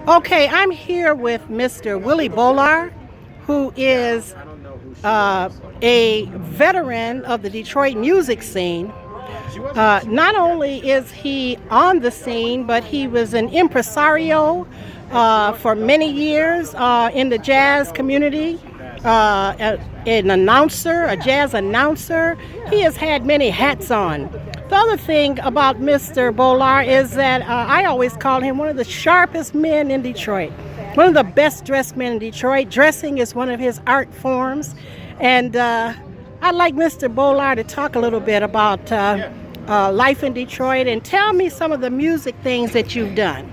Okay, I'm here with Mr. Willie Bolar, who is a veteran of the Detroit music scene. Not only is he on the scene, but he was an impresario for many years in the jazz community, an announcer, a jazz announcer. He has had many hats on. The other thing about Mr. Bolar is that I always call him one of the sharpest men in Detroit, one of the best dressed men in Detroit. Dressing is one of his art forms. And I'd like Mr. Bolar to talk a little bit about life in Detroit and tell me some of the music things that you've done.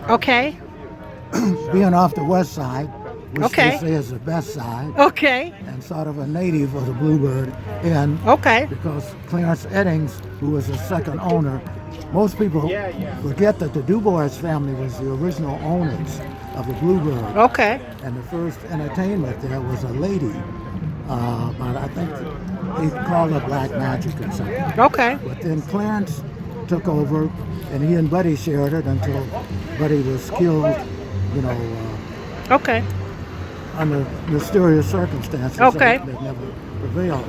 Okay. Being off the west side, which Okay. they say is the best side, Okay. and sort of a native of the Bluebird Inn, Okay. because Clarence Eddings, who was the second owner, most people forget that the DuBois family was the original owners of the Bluebird. Okay. And the first entertainment there was a lady, but I think they called her Black Magic or something. Okay. But then Clarence took over, and he and Buddy shared it until Buddy was killed, Okay. under mysterious circumstances. Okay. That never prevailed.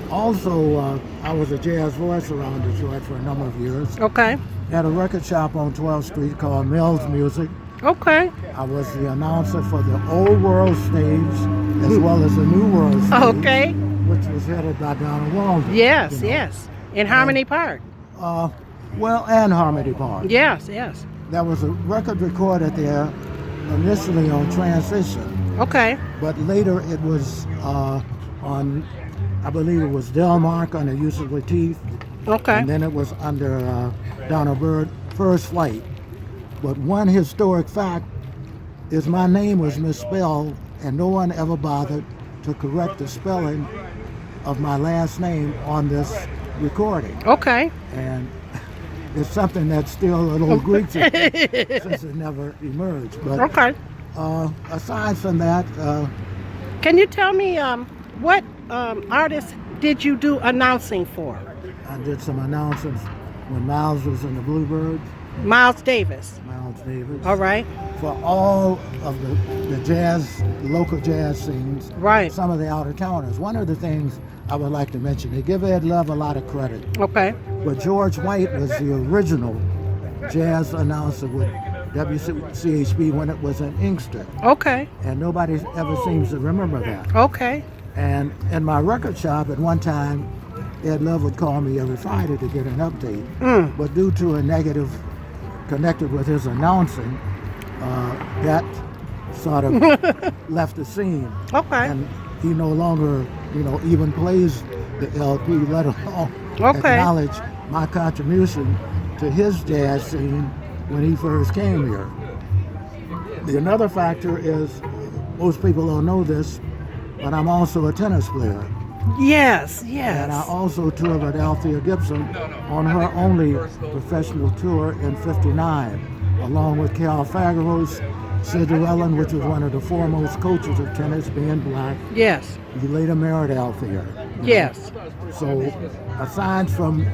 Also, I was a jazz voice around Detroit for a number of years. Okay. Had a record shop on 12th Street called Mills Music. Okay. I was the announcer for the Old World stage as well as the New World stage, Okay. which was headed by Donald Walden. Yes, yes. In Harmony Park. And Harmony Park. Yes, yes. There was a record recorded there initially on Transition, Okay. but later it was on, I believe it was Delmark under Use of Lateef, Okay. and then it was under Donald Byrd, First Flight. But one historic fact is my name was misspelled, and no one ever bothered to correct the spelling of my last name on this recording. Okay. And it's something that's still a little Greek to me since it never emerged. But Okay. aside from that, Can you tell me what artists did you do announcing for? I did some announcements when Miles was in the Bluebirds, Miles Davis. Miles Davis, All right. for all of the jazz, local jazz scenes, Right. some of the out-of-towners. One of the things I would like to mention, they give Ed Love a lot of credit, Okay. but George White was the original jazz announcer with WCHB when it was in Inkster, Okay. and nobody ever seems to remember that. Okay. And in my record shop at one time, Ed Love would call me every Friday to get an update, but due to a negative connected with his announcing, that sort of left the scene. Okay. And he no longer, even plays the LP, let alone Okay. acknowledge my contribution to his jazz scene when he first came here. Another factor is, most people don't know this, but I'm also a tennis player. Yes, And I yes. also toured with Althea Gibson on her only professional tour in '59, along with Cal Fageros, Sid Llewellyn, which was one of the foremost coaches of tennis, being black. Yes. He later married Althea. Yes. So aside from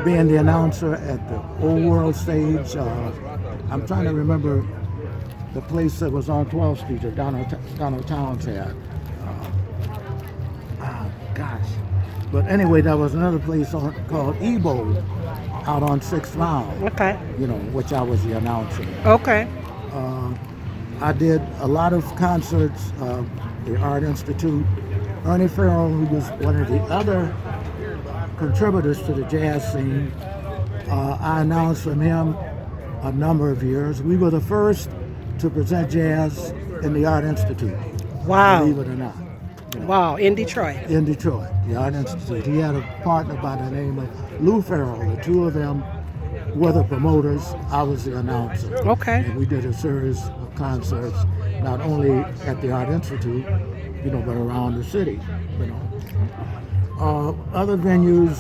being the announcer at the Old World stage, I'm trying to remember the place that was on 12th Street that Donald Towns had. Gosh. But anyway, there was another place called Ebo out on 6th Mile, Okay. Which I was the announcer. Okay. I did a lot of concerts, the Art Institute. Ernie Farrell, who was one of the other contributors to the jazz scene, I announced from him a number of years. We were the first to present jazz in the Art Institute, Wow. believe it or not. Wow. In Detroit. In Detroit, the Art Institute. He had a partner by the name of Lou Farrell. The two of them were the promoters. I was the announcer. Okay. And we did a series of concerts, not only at the Art Institute, but around the city, Other venues,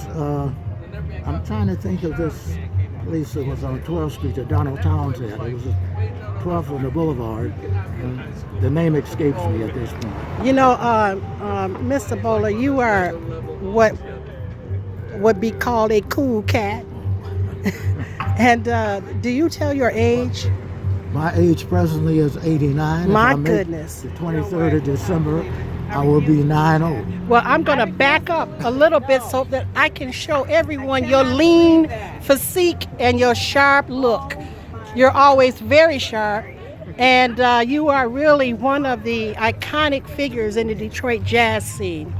I'm trying to think of this place that was on 12th Street that Donald Towns had. It was 12th on the Boulevard, and the name escapes me at this point. Mr. Bolar, you are what would be called a cool cat. And do you tell your age? My age presently is 89. My If I make goodness. The 23rd of December, I will be 90. Well, I'm going to back up a little bit so that I can show everyone your lean physique and your sharp look. You're always very sharp, and you are really one of the iconic figures in the Detroit jazz scene.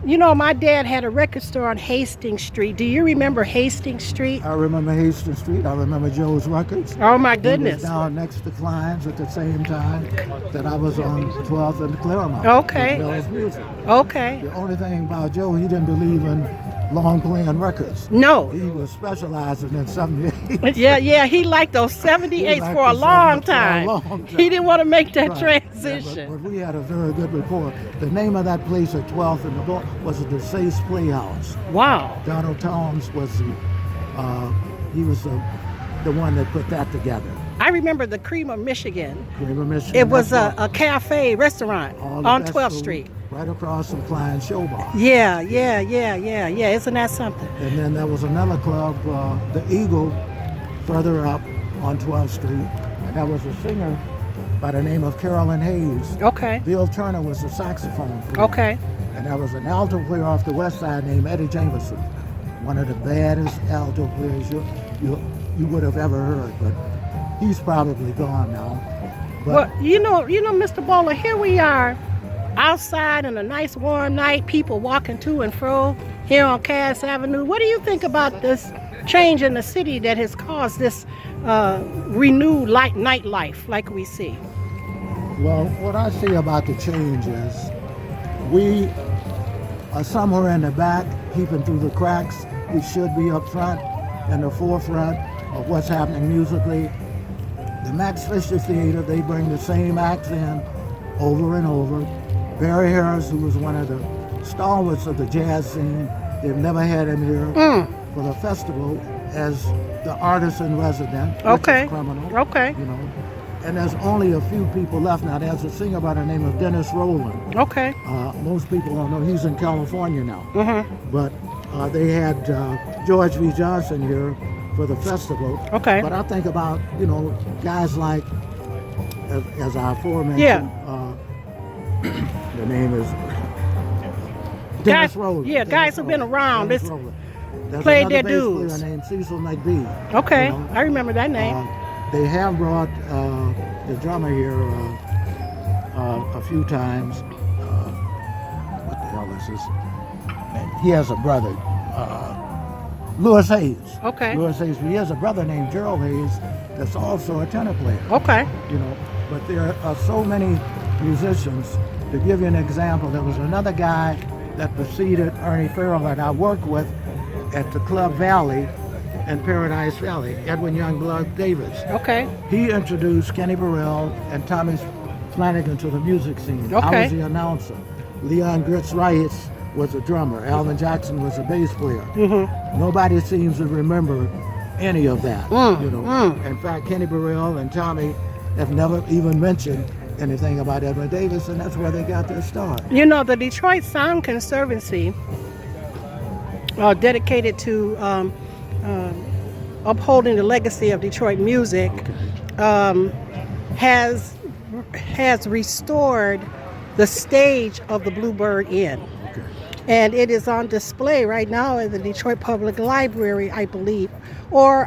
You know, my dad had a record store on Hastings Street. Do you remember Hastings Street? I remember Hastings Street. I remember Joe's Records. Oh, my He goodness. was down next to Klein's at the same time that I was on 12th and Claremont. Okay. with Bell's Music. Okay. The only thing about Joe, he didn't believe in long playing records. No. He was specializing in 78. Yeah, he liked those 78s liked for a the long 70s time. for a long time. He didn't want to make that Right. transition. Yeah, but we had a very good rapport. The name of that place at 12th and the book was the Sace Playhouse. Wow. Donald Towns was the one that put that together. I remember the Cream of Michigan. River, Michigan. It was That's a cafe restaurant all the on best 12th food Street. right across from Klein's Show Bar. Yeah. Isn't that something? And then there was another club, the Eagle, further up on 12th Street. And that was a singer by the name of Carolyn Hayes. Okay. Bill Turner was the saxophone player. Okay. And there was an alto player off the west side named Eddie Jameson. One of the baddest alto players you would have ever heard. But he's probably gone now. But Well, you know, Mr. Bolar, here we are outside on a nice warm night, people walking to and fro here on Cass Avenue. What do you think about this change in the city that has caused this renewed nightlife like we see? Well, what I see about the change is we are somewhere in the back, peeping through the cracks. We should be up front, in the forefront of what's happening musically. The Max Fisher Theater, they bring the same acts in over and over. Barry Harris, who was one of the stalwarts of the jazz scene, they've never had him here for the festival as the artist in resident, which Okay. is criminal. Okay. You know, and there's only a few people left now. There's a singer by the name of Dennis Rowland. Okay. Most people don't know he's in California now. Mm-hmm. But they had George V. Johnson here for the festival. Okay. But I think about, guys like, as I aforementioned, Yeah. the name is Dennis Guys- Rowland. yeah, Dennis guys who've been Rowland. around. Dennis This- Rowland. There's played another their bass dudes. player named Cecil McBee. Okay. You know. I remember that name. They have brought the drummer here a few times. What the hell is his name? He has a brother, Louis Hayes. Okay. Louis Hayes. He has a brother named Gerald Hayes that's also a tenor player. Okay. But there are so many musicians. To give you an example, there was another guy that preceded Ernie Farrell that I worked with at the Club Valley in Paradise Valley, Edwin Youngblood Davis. Okay. He introduced Kenny Burrell and Tommy Flanagan to the music scene. I Okay. was the announcer. Leon Gritz Rice was a drummer. Alvin Jackson was a bass player. Mm-hmm. Nobody seems to remember any of that. In fact, Kenny Burrell and Tommy have never even mentioned anything about Edwin Davis, and that's where they got their start. The Detroit Sound Conservancy, dedicated to upholding the legacy of Detroit music, has restored the stage of the Bluebird Inn. Okay. And it is on display right now at the Detroit Public Library, I believe. Or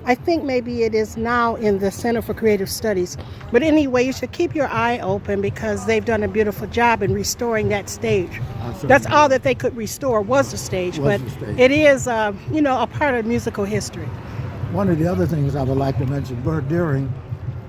I think maybe it is now in the Center for Creative Studies. But anyway, you should keep your eye open because they've done a beautiful job in restoring that stage. Absolutely. That's all that they could restore was the stage. Was But the stage. it is, a part of musical history. One of the other things I would like to mention, Bert Deering,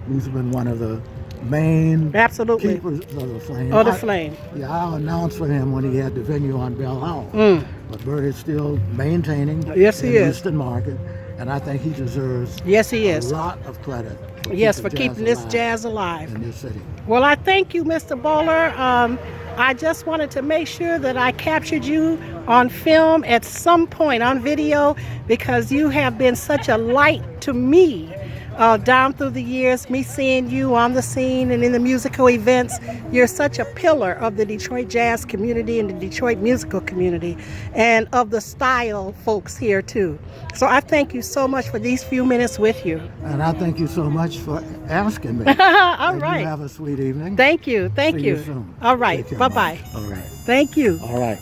who's been one of the main Absolutely. keepers of the flame. Oh, the flame. Yeah, I announced for him when he had the venue on Bell Hall. But Bert is still maintaining Yes, he the is. Houston market, and I think he deserves Yes, he a is. lot of credit. Yes, for keeping this alive jazz alive. in this city. Well, I thank you, Mr. Bolar. I just wanted to make sure that I captured you on film at some point, on video, because you have been such a light to me down through the years, me seeing you on the scene and in the musical events. You're such a pillar of the Detroit jazz community and the Detroit musical community, and of the style folks here too. So I thank you so much for these few minutes with you. And I thank you so much for asking me. All And right. You have a sweet evening. Thank you. Thank See you. you soon. All right. Take care, Bye-bye. Mike. All right. Thank you. All right.